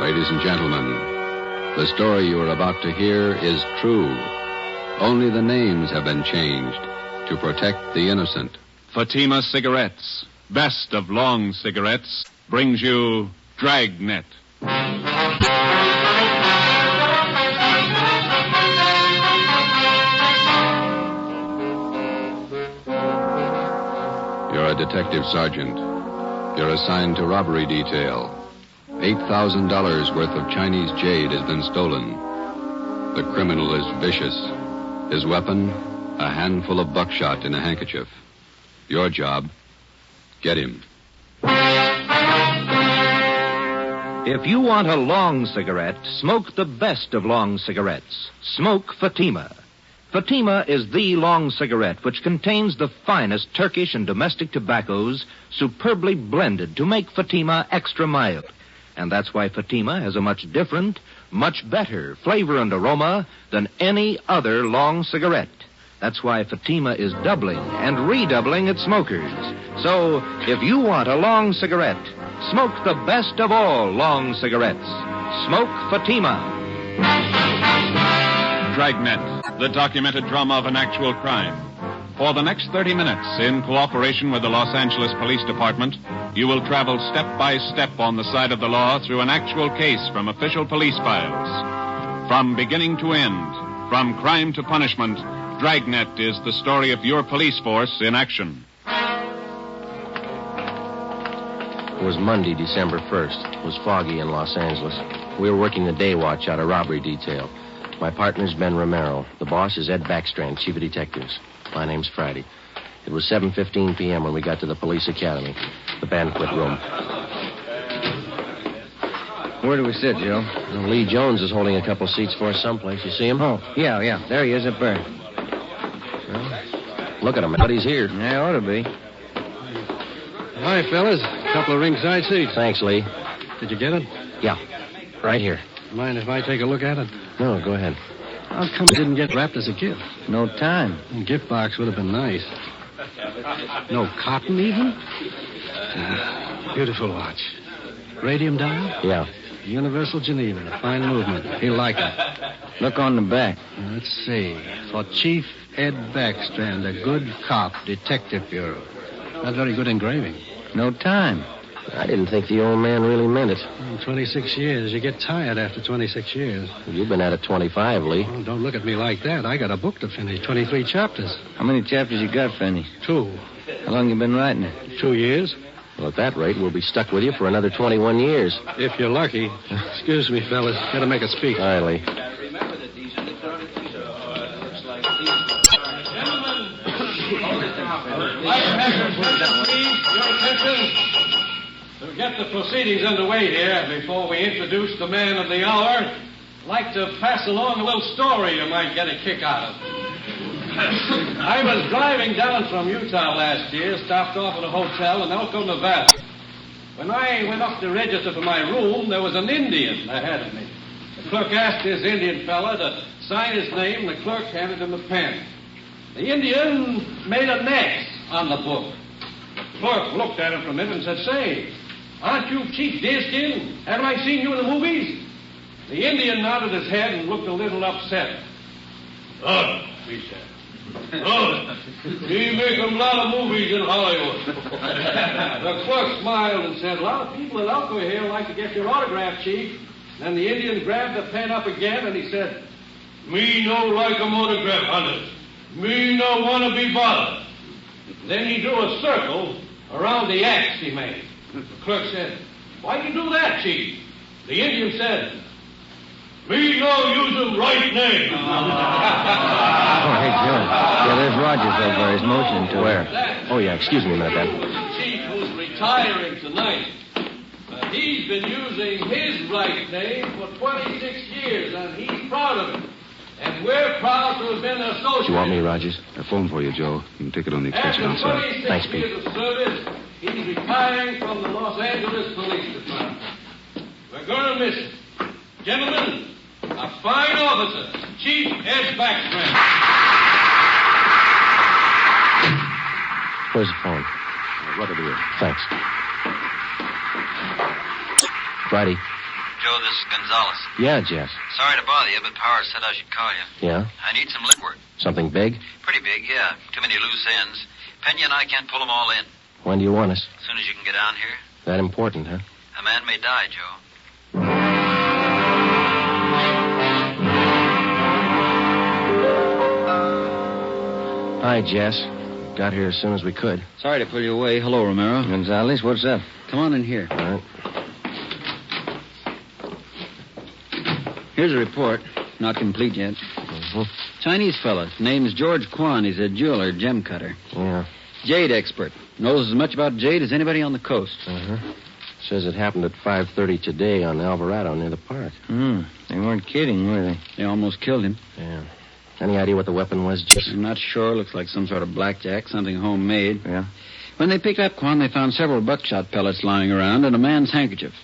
Ladies and gentlemen, the story you are about to hear is true. Only the names have been changed to protect the innocent. Fatima Cigarettes, best of long cigarettes, brings you Dragnet. You're a detective sergeant. You're assigned to robbery detail. $8,000 worth of Chinese jade has been stolen. The criminal is vicious. His weapon, a handful of buckshot in a handkerchief. Your job, get him. If you want a long cigarette, smoke the best of long cigarettes. Smoke Fatima. Fatima is the long cigarette which contains the finest Turkish and domestic tobaccos superbly blended to make Fatima extra mild. And that's why Fatima has a much different, much better flavor and aroma than any other long cigarette. That's why Fatima is doubling and redoubling its smokers. So, if you want a long cigarette, smoke the best of all long cigarettes. Smoke Fatima. Dragnet, the documented drama of an actual crime. For the next 30 minutes, in cooperation with the Los Angeles Police Department, you will travel step by step on the side of the law through an actual case from official police files. From beginning to end, from crime to punishment, Dragnet is the story of your police force in action. It was Monday, December 1st. It was foggy in Los Angeles. We were working the day watch out of robbery detail. My partner's Ben Romero. The boss is Ed Backstrand, chief of detectives. My name's Friday. It was 7:15 p.m. when we got to the police academy, the banquet room. Where do we sit, Joe? Well, Lee Jones is holding a couple seats for us someplace. You see him? Oh, yeah. There he is up there. Well, look at him. But he's here. Yeah, ought to be. Hi, fellas. A couple of ringside seats. Thanks, Lee. Did you get it? Yeah, right here. Mind if I take a look at it? No, go ahead. How come it didn't get wrapped as a gift? No time. A gift box would have been nice. No cotton, even? Beautiful watch. Radium dial? Yeah. Universal Geneva. A fine movement. He'll like it. Look on the back. Let's see. For Chief Ed Backstrand, a good cop, Detective Bureau. Not very good engraving. No time. I didn't think the old man really meant it. 26 years. You get tired after 26 years. You've been at it 25, Lee. Oh, don't look at me like that. I got a book to finish. 23 chapters. How many chapters you got, Fanny? 2. How long you been writing it? 2 years. Well, at that rate, we'll be stuck with you for another 21 years. If you're lucky. Excuse me, fellas. Gotta make a speech. Hi, Lee. To get the proceedings underway here, before we introduce the man of the hour, I'd like to pass along a little story you might get a kick out of. I was driving down from Utah last year, stopped off at a hotel in Elko, Nevada. When I went up to register for my room, there was an Indian ahead of me. The clerk asked this Indian fella to sign his name, and the clerk handed him a pen. The Indian made an X on the book. The clerk looked at him for a minute and said, "Say, aren't you Chief Deerskin? Haven't I seen you in the movies?" The Indian nodded his head and looked a little upset. "Oh," he said. "Oh, we make a lot of movies in Hollywood." The clerk smiled and said, "A lot of people at Elko here like to get your autograph, Chief." Then the Indian grabbed the pen up again and he said, "Me no like a autograph, hunters. Me no want to be bothered." Then he drew a circle around the X he made. The clerk said, "Why you do that, Chief?" The Indian said, "Me no use the right name." Oh, hey, Joe. Yeah, there's Rogers over there. He's motioning to Where? Oh, yeah, excuse me a minute, Ben. The chief who's retiring tonight. He's been using his right name for 26 years, and he's proud of it. And we're proud to have been associated. Do you want me, Rogers? A phone for you, Joe. You can take it on the extension After outside. 26 Thanks, Pete. years of service, he's retiring from the Los Angeles Police Department. We're going to miss him. Gentlemen, a fine officer, Chief Ed Backstrand. Where's the phone? Rub it here. Thanks. Friday, Joe, this is Gonzalez. Yeah, Jess. Sorry to bother you, but Powers said I should call you. Yeah? I need some liquid. Something big? Pretty big, yeah. Too many loose ends. Pena and I can't pull them all in. When do you want us? As soon as you can get down here. That important, huh? A man may die, Joe. Hi, Jess. Got here as soon as we could. Sorry to pull you away. Hello, Romero. Gonzalez, what's up? Come on in here. All right. Here's a report. Not complete yet. Mm-hmm. Chinese fella. Name's George Quan. He's a jeweler, gem cutter. Yeah. Jade expert. Knows as much about jade as anybody on the coast. Uh-huh. Says it happened at 5:30 today on Alvarado near the park. They weren't kidding, were they? They almost killed him. Yeah. Any idea what the weapon was, Jess? I'm not sure. Looks like some sort of blackjack, something homemade. Yeah? When they picked up Quan, they found several buckshot pellets lying around and a man's handkerchief.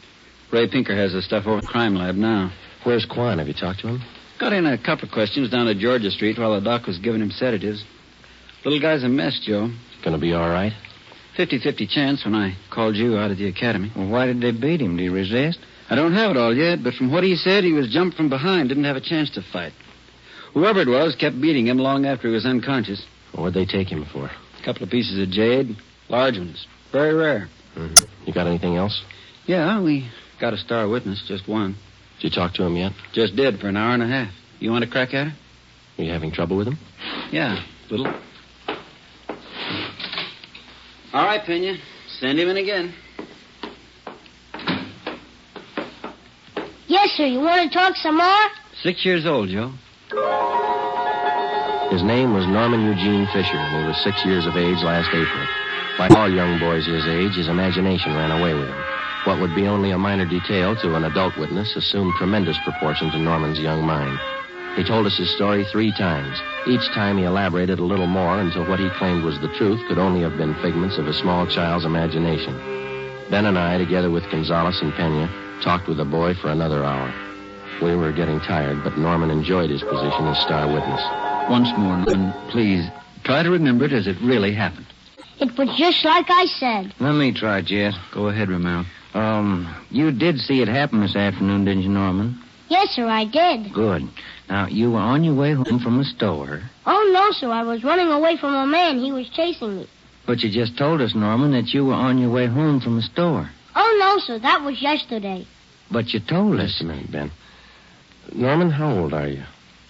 Ray Pinker has the stuff over at the crime lab now. Where's Quan? Have you talked to him? Got in a couple of questions down at Georgia Street while the doc was giving him sedatives. Little guy's a mess, Joe. Gonna be all right? 50-50 chance when I called you out of the academy. Well, why did they beat him? Did he resist? I don't have it all yet, but from what he said, he was jumped from behind, didn't have a chance to fight. Whoever it was kept beating him long after he was unconscious. What'd they take him for? A couple of pieces of jade, large ones, very rare. Mm-hmm. You got anything else? Yeah, we got a star witness, just one. Did you talk to him yet? Just did for an hour and a half. You want to crack at her? Are you having trouble with him? Yeah, little. All right, Pena. Send him in again. Yes, sir. You want to talk some more? 6 years old, Joe. His name was Norman Eugene Fisher, and he was 6 years of age last April. Like all young boys his age, his imagination ran away with him. What would be only a minor detail to an adult witness assumed tremendous proportions in Norman's young mind. He told us his story 3 times. Each time he elaborated a little more until what he claimed was the truth could only have been figments of a small child's imagination. Ben and I, together with Gonzalez and Pena, talked with the boy for another hour. We were getting tired, but Norman enjoyed his position as star witness. Once more, Norman, please, try to remember it as it really happened. It was just like I said. Let me try, Jess. Go ahead, Romero. You did see it happen this afternoon, didn't you, Norman? Yes, sir, I did. Good. Now, you were on your way home from the store. Oh, no, sir. I was running away from a man. He was chasing me. But you just told us, Norman, that you were on your way home from the store. Oh, no, sir. That was yesterday. But you told us. Just a minute, Ben. Norman, how old are you?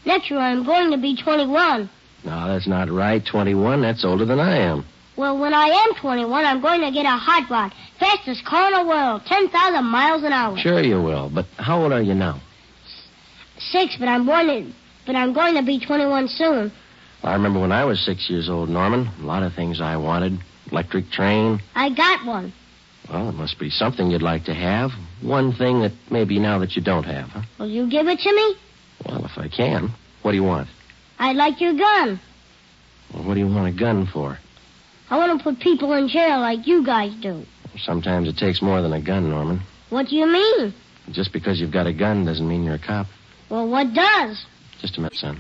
Next year, I'm going to be 21. No, that's not right. 21, that's older than I am. Well, when I am 21, I'm going to get a hot rod. Fastest car in the world. 10,000 miles an hour. Sure you will, but how old are you now? 6, but I'm going to be 21 soon. I remember when I was 6 years old, Norman. A lot of things I wanted. Electric train. I got one. Well, it must be something you'd like to have. One thing that maybe now that you don't have, huh? Will you give it to me? Well, if I can. What do you want? I'd like your gun. Well, what do you want a gun for? I want to put people in jail like you guys do. Sometimes it takes more than a gun, Norman. What do you mean? Just because you've got a gun doesn't mean you're a cop. Well, what does? Just a minute, son.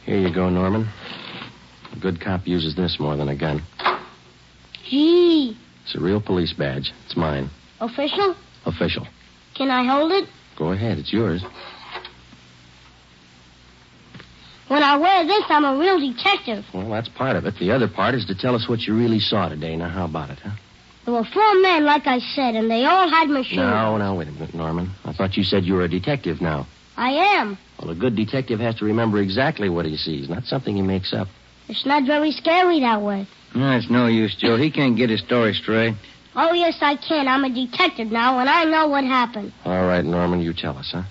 Here you go, Norman. A good cop uses this more than a gun. Gee. It's a real police badge. It's mine. Official? Official. Can I hold it? Go ahead. It's yours. When I wear this, I'm a real detective. Well, that's part of it. The other part is to tell us what you really saw today. Now, how about it, huh? There were 4 men, like I said, and they all had machines. No, wait a minute, Norman. I thought you said you were a detective now. I am. Well, a good detective has to remember exactly what he sees, not something he makes up. It's not very scary that way. No, it's no use, Joe. He can't get his story straight. Oh, yes, I can. I'm a detective now, and I know what happened. All right, Norman, you tell us, huh?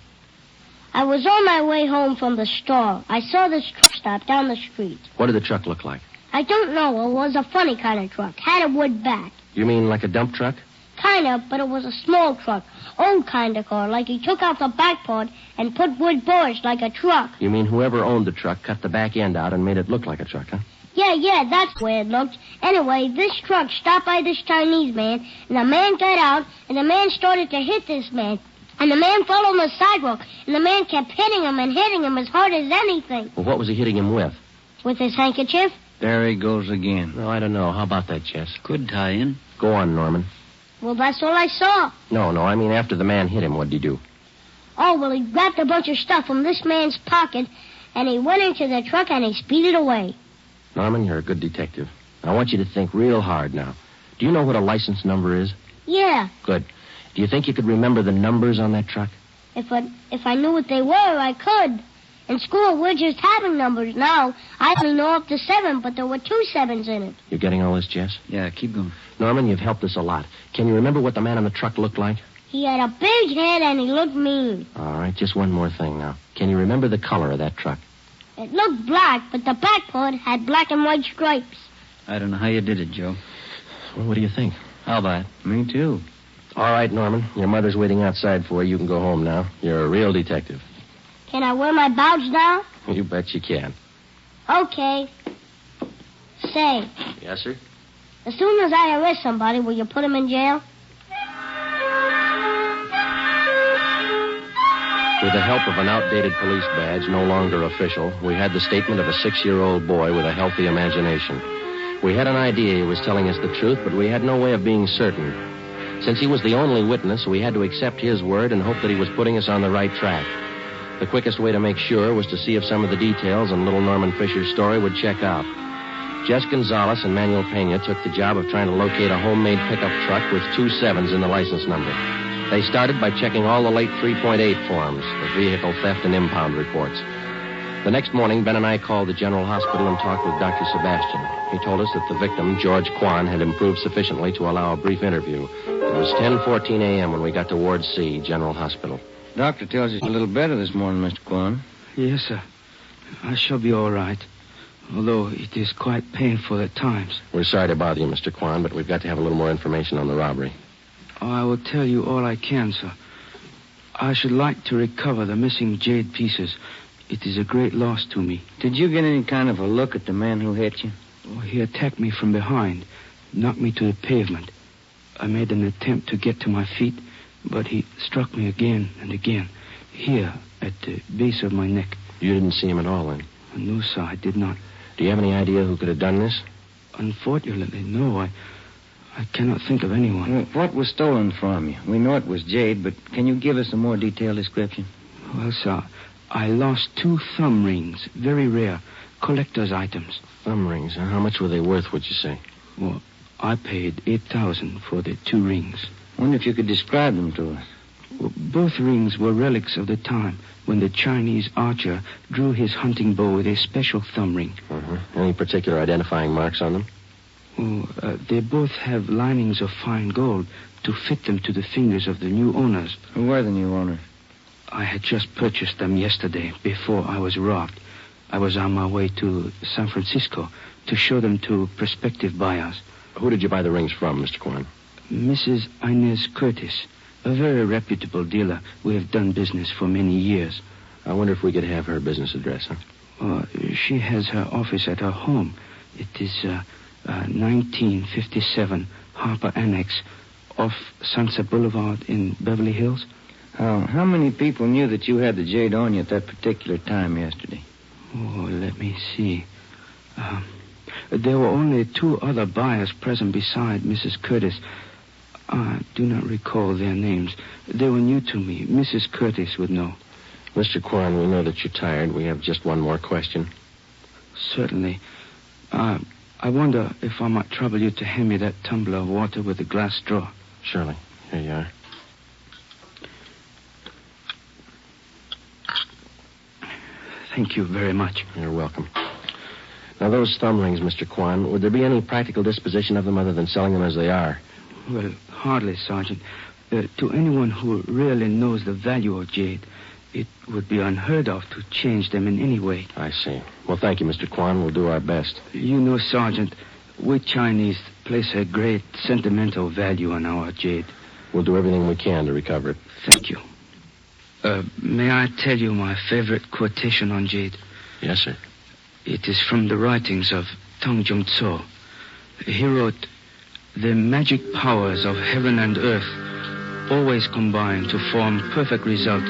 I was on my way home from the store. I saw this truck stop down the street. What did the truck look like? I don't know. It was a funny kind of truck. Had a wood back. You mean like a dump truck? Kind of, but it was a small truck. Old kind of car, like he took out the back part and put wood boards like a truck. You mean whoever owned the truck cut the back end out and made it look like a truck, huh? Yeah, that's the way it looked. Anyway, this truck stopped by this Chinese man, and the man got out, and the man started to hit this man. And the man fell on the sidewalk, and the man kept hitting him and hitting him as hard as anything. Well, what was he hitting him with? With his handkerchief? There he goes again. No, I don't know. How about that, Jess? Could tie in. Go on, Norman. Well, that's all I saw. No, I mean after the man hit him, what'd he do? Oh, well, he grabbed a bunch of stuff from this man's pocket, and he went into the truck and he speeded away. Norman, you're a good detective. I want you to think real hard now. Do you know what a license number is? Yeah. Good. Do you think you could remember the numbers on that truck? If I knew what they were, I could. In school, we're just having numbers now. I only know up to 7, but there were 2 7s in it. You getting all this, Jess? Yeah, keep going. Norman, you've helped us a lot. Can you remember what the man on the truck looked like? He had a big head and he looked mean. All right, just one more thing now. Can you remember the color of that truck? It looked black, but the back part had black and white stripes. I don't know how you did it, Joe. Well, what do you think? How about it? Me too. All right, Norman. Your mother's waiting outside for you. You can go home now. You're a real detective. Can I wear my badge now? You bet you can. Okay. Say, Yes, sir? as soon as I arrest somebody, will you put him in jail? With the help of an outdated police badge, no longer official, we had the statement of a 6-year-old boy with a healthy imagination. We had an idea he was telling us the truth, but we had no way of being certain. Since he was the only witness, we had to accept his word and hope that he was putting us on the right track. The quickest way to make sure was to see if some of the details in little Norman Fisher's story would check out. Jess Gonzalez and Manuel Pena took the job of trying to locate a homemade pickup truck with 2 7s in the license number. They started by checking all the late 3.8 forms, the vehicle theft and impound reports. The next morning, Ben and I called the General Hospital and talked with Dr. Sebastian. He told us that the victim, George Quan, had improved sufficiently to allow a brief interview. It was 10:14 a.m. when we got to Ward C, General Hospital. Doctor tells you a little better this morning, Mr. Quan. Yes, sir. I shall be all right, although it is quite painful at times. We're sorry to bother you, Mr. Quan, but we've got to have a little more information on the robbery. Oh, I will tell you all I can, sir. I should like to recover the missing jade pieces. It is a great loss to me. Did you get any kind of a look at the man who hit you? Oh, he attacked me from behind, knocked me to the pavement. I made an attempt to get to my feet, but he struck me again and again, here at the base of my neck. You didn't see him at all, then? No, sir, I did not. Do you have any idea who could have done this? Unfortunately, no. I cannot think of anyone. Well, what was stolen from you? We know it was jade, but can you give us a more detailed description? Well, sir, I lost 2 thumb rings, very rare, collector's items. Thumb rings, huh? How much were they worth, would you say? Well, I paid $8,000 for the 2 rings. I wonder if you could describe them to us. Well, both rings were relics of the time when the Chinese archer drew his hunting bow with a special thumb ring. Uh-huh. Any particular identifying marks on them? Oh, they both have linings of fine gold to fit them to the fingers of the new owners. Who were the new owners? I had just purchased them yesterday before I was robbed. I was on my way to San Francisco to show them to prospective buyers. Who did you buy the rings from, Mr. Quan? Mrs. Inez Curtis, a very reputable dealer. We have done business for many years. I wonder if we could have her business address, huh? She has her office at her home. It is 1957 Harper Annex off Sunset Boulevard in Beverly Hills. How many people knew that you had the jade on you at that particular time yesterday? Oh, let me see. There were only 2 other buyers present beside Mrs. Curtis. I do not recall their names. They were new to me. Mrs. Curtis would know. Mr. Quan, we know that you're tired. We have just one more question. Certainly. I wonder if I might trouble you to hand me that tumbler of water with the glass straw. Surely. Here you are. Thank you very much. You're welcome. Now, those thumb rings, Mr. Quan, would there be any practical disposition of them other than selling them as they are? Well, hardly, Sergeant. To anyone who really knows the value of jade, it would be unheard of to change them in any way. I see. Well, thank you, Mr. Quan. We'll do our best. You know, Sergeant, we Chinese place a great sentimental value on our jade. We'll do everything we can to recover it. Thank you. May I tell you my favorite quotation on jade? Yes, sir. It is from the writings of Tong Jung Tso. He wrote, "The magic powers of heaven and earth always combine to form perfect result.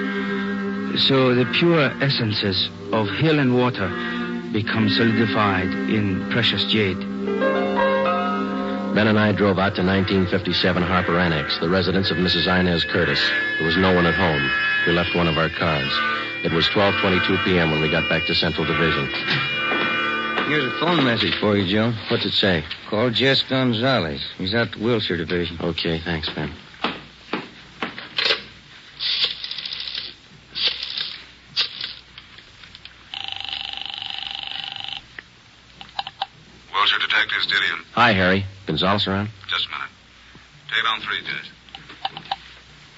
So the pure essences of hill and water become solidified in precious jade. Ben and I drove out to 1957 Harper Annex, the residence of Mrs. Inez Curtis. There was no one at home. We left one of our cars. It was 12:22 p.m. when we got back to Central Division. Here's a phone message for you, Joe. What's it say? Call Jess Gonzalez. He's out the Wilshire Division. Okay, thanks, Ben. Wilshire Detectives, Dillian. Hi, Harry. Gonzalez around? Just a minute. Tape on 3, Jess.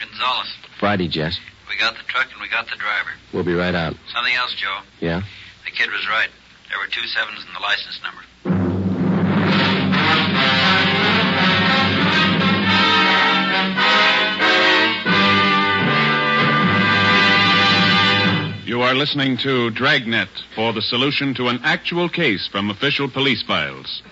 Gonzalez, Friday, Jess. we got the truck and we got the driver. We'll be right out. Something else, Joe. Yeah? The kid was right. There were 2 7s in the license number. You are listening to Dragnet for the solution to an actual case from official police files.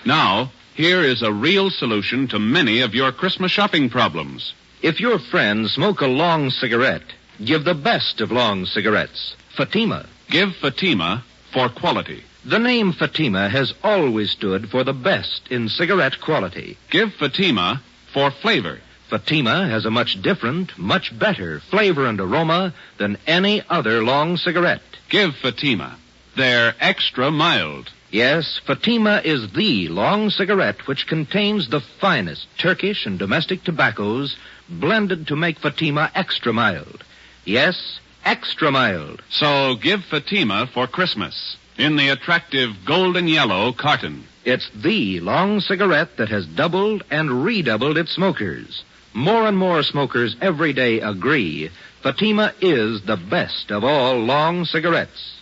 Now, here is a real solution to many of your Christmas shopping problems. If your friends smoke a long cigarette, give the best of long cigarettes, Fatima. Give Fatima for quality. The name Fatima has always stood for the best in cigarette quality. Give Fatima for flavor. Fatima has a much different, much better flavor and aroma than any other long cigarette. Give Fatima. They're extra mild. Yes, Fatima is the long cigarette which contains the finest Turkish and domestic tobaccos blended to make Fatima extra mild. Yes, extra mild. So give Fatima for Christmas in the attractive golden yellow carton. It's the long cigarette that has doubled and redoubled its smokers. More and more smokers every day agree Fatima is the best of all long cigarettes.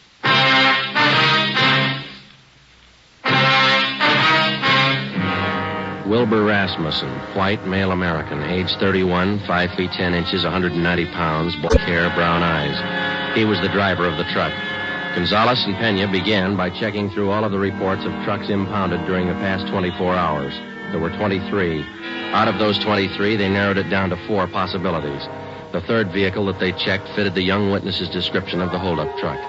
Wilbur Rasmussen, white, male American, age 31, 5 feet 10 inches, 190 pounds, black hair, brown eyes. He was the driver of the truck. Gonzalez and Pena began by checking through all of the reports of trucks impounded during the past 24 hours. There were 23. Out of those 23, they narrowed it down to 4 possibilities. The third vehicle that they checked fitted the young witness's description of the holdup truck.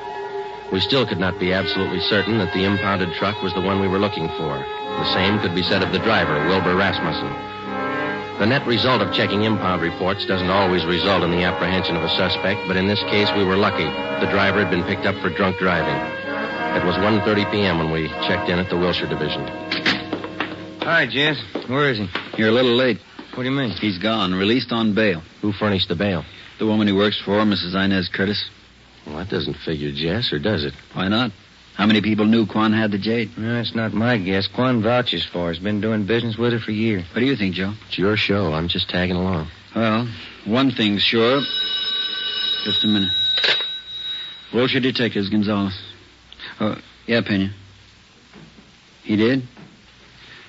We still could not be absolutely certain that the impounded truck was the one we were looking for. The same could be said of the driver, Wilbur Rasmussen. The net result of checking impound reports doesn't always result in the apprehension of a suspect, but in this case we were lucky. The driver had been picked up for drunk driving. It was 1:30 p.m. when we checked in at the Wilshire Division. Hi, Jess. Where is he? You're a little late. What do you mean? He's gone, released on bail. Who furnished the bail? The woman he works for, Mrs. Inez Curtis. Well, that doesn't figure, Jess, or does it? Why not? How many people knew Quan had the Jade? No, that's not my guess. Quan vouches for her. He's been doing business with her for years. What do you think, Joe? It's your show. I'm just tagging along. Well, one thing's sure. Just a minute. Wilshire Detectives, Gonzalez. Oh, yeah, Pena. He did?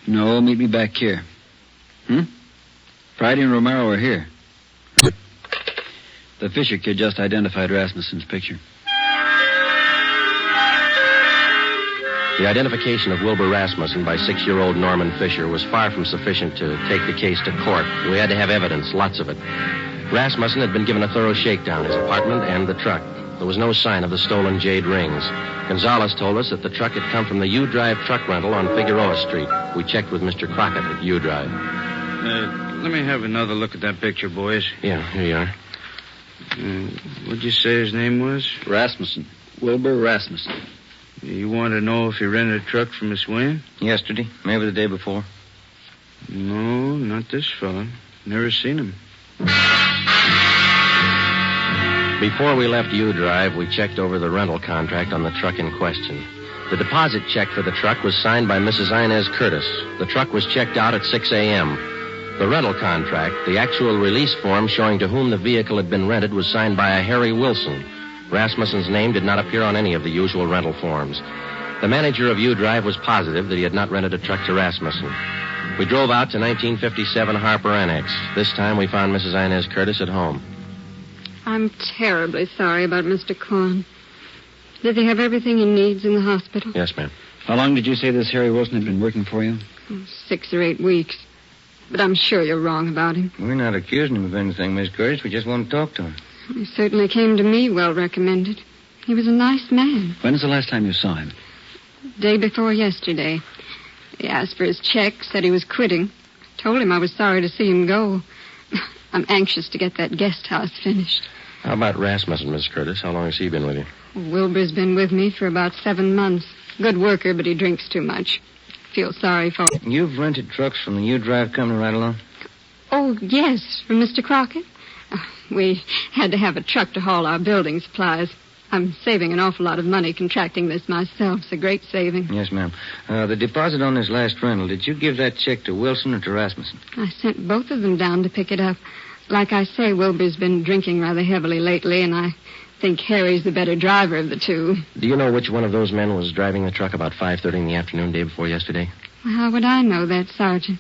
No, meet me back here. Friday and Romero are here. The Fisher kid just identified Rasmussen's picture. The identification of Wilbur Rasmussen by 6-year-old Norman Fisher was far from sufficient to take the case to court. We had to have evidence, lots of it. Rasmussen had been given a thorough shakedown, his apartment and the truck. There was no sign of the stolen jade rings. Gonzalez told us that the truck had come from the U-Drive truck rental on Figueroa Street. We checked with Mr. Crockett at U-Drive. Let me have another look at that picture, boys. Yeah, here you are. What'd you say his name was? Rasmussen. Wilbur Rasmussen. You want to know if he rented a truck from Miss Wynn? Yesterday. Maybe the day before. No, not this fella. Never seen him. Before we left U-Drive, we checked over the rental contract on the truck in question. The deposit check for the truck was signed by Mrs. Inez Curtis. The truck was checked out at 6 a.m. The rental contract, the actual release form showing to whom the vehicle had been rented, was signed by a Harry Wilson. Rasmussen's name did not appear on any of the usual rental forms. The manager of U-Drive was positive that he had not rented a truck to Rasmussen. We drove out to 1957 Harper Annex. This time we found Mrs. Inez Curtis at home. I'm terribly sorry about Mr. Quan. Does he have everything he needs in the hospital? Yes, ma'am. How long did you say this Harry Wilson had been working for you? 6 or 8 weeks. But I'm sure you're wrong about him. We're not accusing him of anything, Miss Curtis. We just want to talk to him. He certainly came to me well recommended. He was a nice man. When's the last time you saw him? Day before yesterday. He asked for his check, said he was quitting. Told him I was sorry to see him go. I'm anxious to get that guest house finished. How about Rasmussen, Miss Curtis? How long has he been with you? Wilbur's been with me for about 7 months. Good worker, but he drinks too much. Feel sorry for him. You've rented trucks from the U-Drive company right along? Oh, yes, from Mr. Crockett. We had to have a truck to haul our building supplies. I'm saving an awful lot of money contracting this myself. It's a great saving. Yes, ma'am. The deposit on this last rental, did you give that check to Wilson or to Rasmussen? I sent both of them down to pick it up. Like I say, Wilbur's been drinking rather heavily lately, and I think Harry's the better driver of the two. Do you know which one of those men was driving the truck about 5:30 in the afternoon, day before yesterday? Well, how would I know that, Sergeant?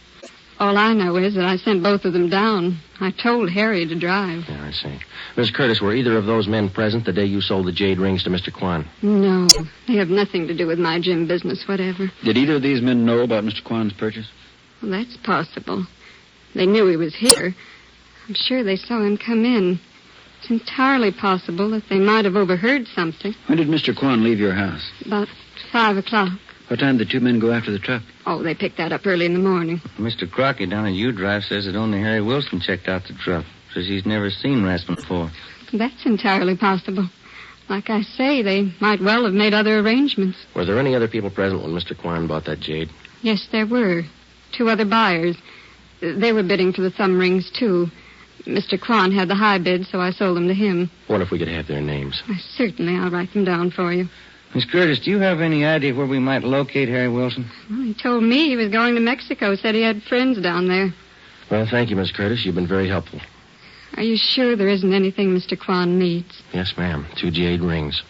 All I know is that I sent both of them down. I told Harry to drive. Yeah, I see. Miss Curtis, were either of those men present the day you sold the jade rings to Mr. Quan? No, they have nothing to do with my gym business, whatever. Did either of these men know about Mr. Quan's purchase? Well, that's possible. They knew he was here. I'm sure they saw him come in. It's entirely possible that they might have overheard something. When did Mr. Quan leave your house? About 5 o'clock. What time did the two men go after the truck? Oh, they picked that up early in the morning. Mr. Crockett down at U-Drive says that only Harry Wilson checked out the truck. Says he's never seen Rasmussen before. That's entirely possible. Like I say, they might well have made other arrangements. Were there any other people present when Mr. Quan bought that jade? Yes, there were. 2 other buyers. They were bidding for the thumb rings, too. Mr. Quan had the high bid, so I sold them to him. Wonder if we could have their names. Certainly, I'll write them down for you. Miss Curtis, do you have any idea where we might locate Harry Wilson? Well, he told me he was going to Mexico, said he had friends down there. Well, thank you, Miss Curtis. You've been very helpful. Are you sure there isn't anything Mr. Quan needs? Yes, ma'am. 2 jade rings.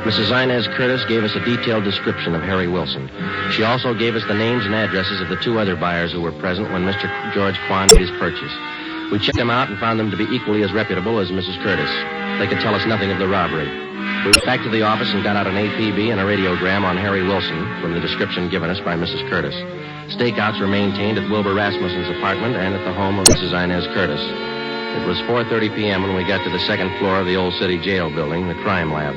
Mrs. Inez Curtis gave us a detailed description of Harry Wilson. She also gave us the names and addresses of the 2 other buyers who were present when Mr. George Quan made his purchase. We checked them out and found them to be equally as reputable as Mrs. Curtis. They could tell us nothing of the robbery. We went back to the office and got out an APB and a radiogram on Harry Wilson from the description given us by Mrs. Curtis. Stakeouts were maintained at Wilbur Rasmussen's apartment and at the home of Mrs. Inez Curtis. It was 4:30 p.m. when we got to the 2nd floor of the old city jail building, the crime lab.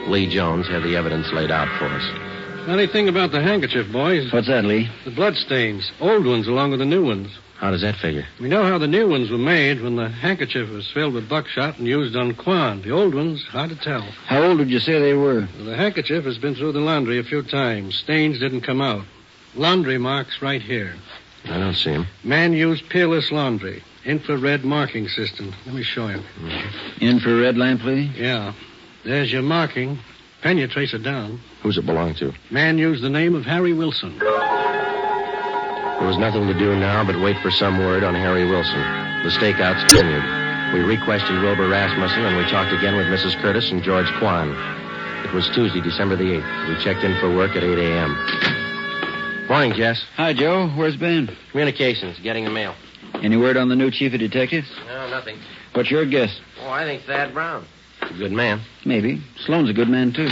Lee Jones had the evidence laid out for us. Funny thing about the handkerchief, boys. What's that, Lee? The bloodstains. Old ones along with the new ones. How does that figure? We know how the new ones were made when the handkerchief was filled with buckshot and used on Quan. The old ones, hard to tell. How old would you say they were? Well, the handkerchief has been through the laundry a few times. Stains didn't come out. Laundry marks right here. I don't see them. Man used peerless laundry. Infrared marking system. Let me show you. Infrared lamp, Lee? Yeah. There's your marking. Pen you trace it down. Who's it belong to? Man used the name of Harry Wilson. There was nothing to do now but wait for some word on Harry Wilson. The stakeouts continued. We re-questioned Wilbur Rasmussen, and we talked again with Mrs. Curtis and George Quan. It was Tuesday, December the 8th. We checked in for work at 8 a.m. Morning, Jess. Hi, Joe. Where's Ben? Communications, getting the mail. Any word on the new chief of detectives? No, nothing. What's your guess? Oh, I think Thad Brown. A good man. Maybe. Sloan's a good man, too.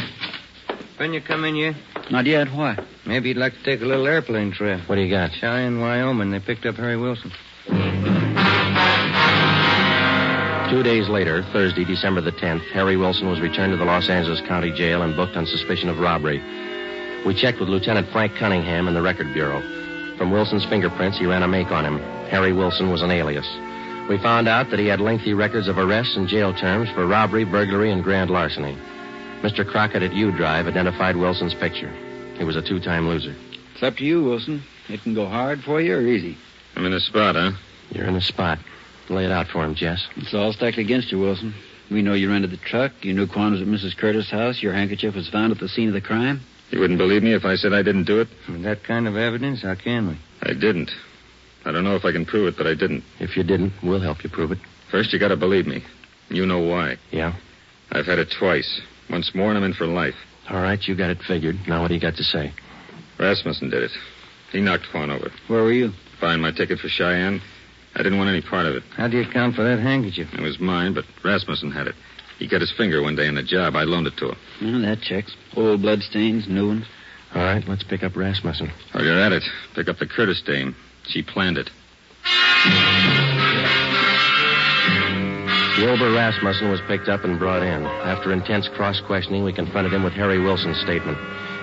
When you come in yet? Not yet. Why? Maybe you'd like to take a little airplane trip. What do you got? Cheyenne, Wyoming. They picked up Harry Wilson. 2 days later, Thursday, December the 10th, Harry Wilson was returned to the Los Angeles County Jail and booked on suspicion of robbery. We checked with Lieutenant Frank Cunningham in the Record Bureau. From Wilson's fingerprints, he ran a make on him. Harry Wilson was an alias. We found out that he had lengthy records of arrests and jail terms for robbery, burglary, and grand larceny. Mr. Crockett at U-Drive identified Wilson's picture. He was a 2-time loser. It's up to you, Wilson. It can go hard for you or easy. I'm in a spot, huh? You're in a spot. Lay it out for him, Jess. It's all stacked against you, Wilson. We know you rented the truck. You knew Quan was at Mrs. Curtis' house. Your handkerchief was found at the scene of the crime. You wouldn't believe me if I said I didn't do it? With that kind of evidence, how can we? I didn't. I don't know if I can prove it, but I didn't. If you didn't, we'll help you prove it. First, you gotta believe me. You know why. Yeah? I've had it twice. Once more, and I'm in for life. All right, you got it figured. Now what do you got to say? Rasmussen did it. He knocked Quan over. Where were you? Buying my ticket for Cheyenne. I didn't want any part of it. How do you account for that handkerchief? It was mine, but Rasmussen had it. He cut his finger one day on the job. I loaned it to him. Well, that checks. Old bloodstains, new ones. All right, let's pick up Rasmussen. While you're at it, pick up the Curtis dame. She planned it. Wilbur Rasmussen was picked up and brought in. After intense cross-questioning, we confronted him with Harry Wilson's statement.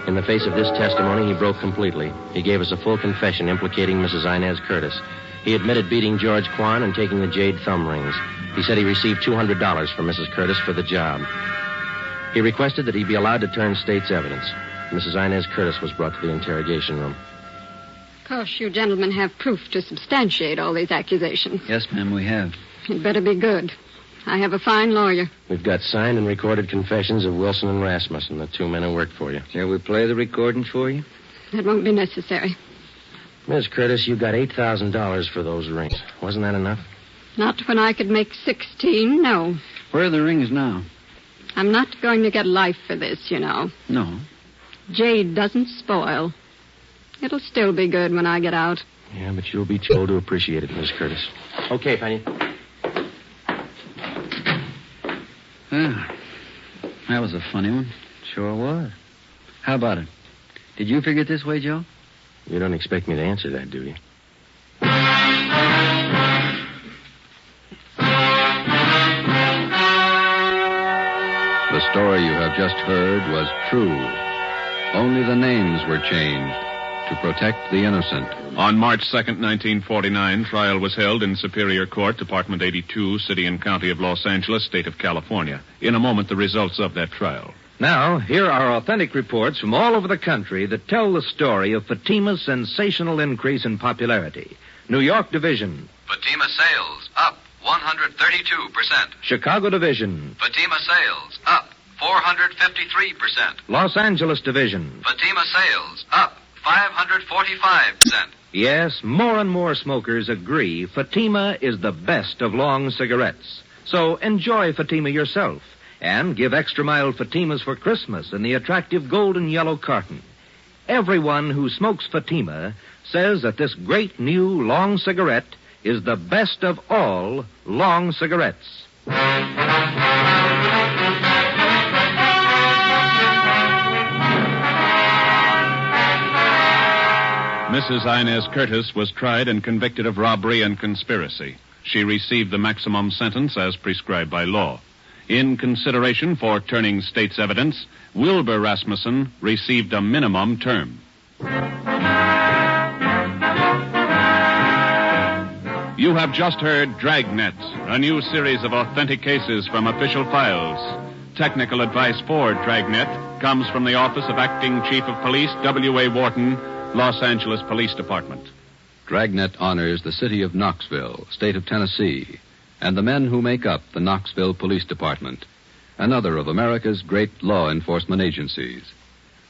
In the face of this testimony, he broke completely. He gave us a full confession implicating Mrs. Inez Curtis. He admitted beating George Quan and taking the Jade thumb rings. He said he received $200 from Mrs. Curtis for the job. He requested that he be allowed to turn state's evidence. Mrs. Inez Curtis was brought to the interrogation room. Of course, you gentlemen have proof to substantiate all these accusations. Yes, ma'am, we have. It better be good. I have a fine lawyer. We've got signed and recorded confessions of Wilson and Rasmussen, the two men who worked for you. Shall we play the recordings for you? That won't be necessary. Miss Curtis, you got $8,000 for those rings. Wasn't that enough? Not when I could make 16, no. Where are the rings now? I'm not going to get life for this, you know. No. Jade doesn't spoil. It'll still be good when I get out. Yeah, but you'll be told to appreciate it, Miss Curtis. Okay, Penny. That was a funny one. Sure was. How about it? Did you figure it this way, Joe? You don't expect me to answer that, do you? The story you have just heard was true. Only the names were changed to protect the innocent. On March 2nd, 1949, trial was held in Superior Court, Department 82, City and County of Los Angeles, State of California. In a moment, the results of that trial. Now, here are authentic reports from all over the country that tell the story of Fatima's sensational increase in popularity. New York Division. Fatima sales up 132%. Chicago Division. Fatima sales up 453%. Los Angeles Division. Fatima sales up 545%. Yes, more and more smokers agree Fatima is the best of long cigarettes. So enjoy Fatima yourself and give extra mild Fatimas for Christmas in the attractive golden yellow carton. Everyone who smokes Fatima says that this great new long cigarette is the best of all long cigarettes. Mrs. Inez Curtis was tried and convicted of robbery and conspiracy. She received the maximum sentence as prescribed by law. In consideration for turning state's evidence, Wilbur Rasmussen received a minimum term. You have just heard Dragnet, a new series of authentic cases from official files. Technical advice for Dragnet comes from the Office of Acting Chief of Police W.A. Wharton, Los Angeles Police Department. Dragnet honors the city of Knoxville, state of Tennessee, and the men who make up the Knoxville Police Department, another of America's great law enforcement agencies.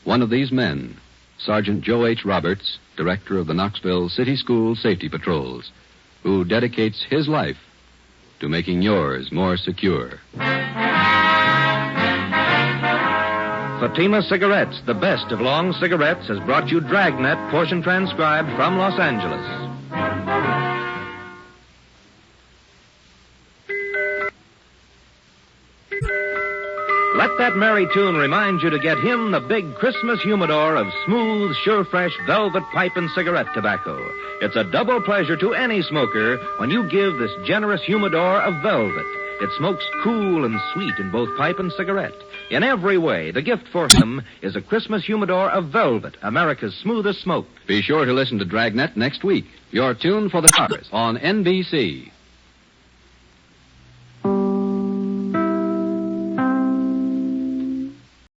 One of these men, Sergeant Joe H. Roberts, director of the Knoxville City School Safety Patrols, who dedicates his life to making yours more secure. Fatima Cigarettes, the best of long cigarettes, has brought you Dragnet, portion transcribed from Los Angeles. Let that merry tune remind you to get him the big Christmas humidor of smooth, sure-fresh velvet pipe and cigarette tobacco. It's a double pleasure to any smoker when you give this generous humidor of velvet. It smokes cool and sweet in both pipe and cigarette. In every way, the gift for him is a Christmas humidor of velvet, America's smoothest smoke. Be sure to listen to Dragnet next week. Your tune for the stars on NBC.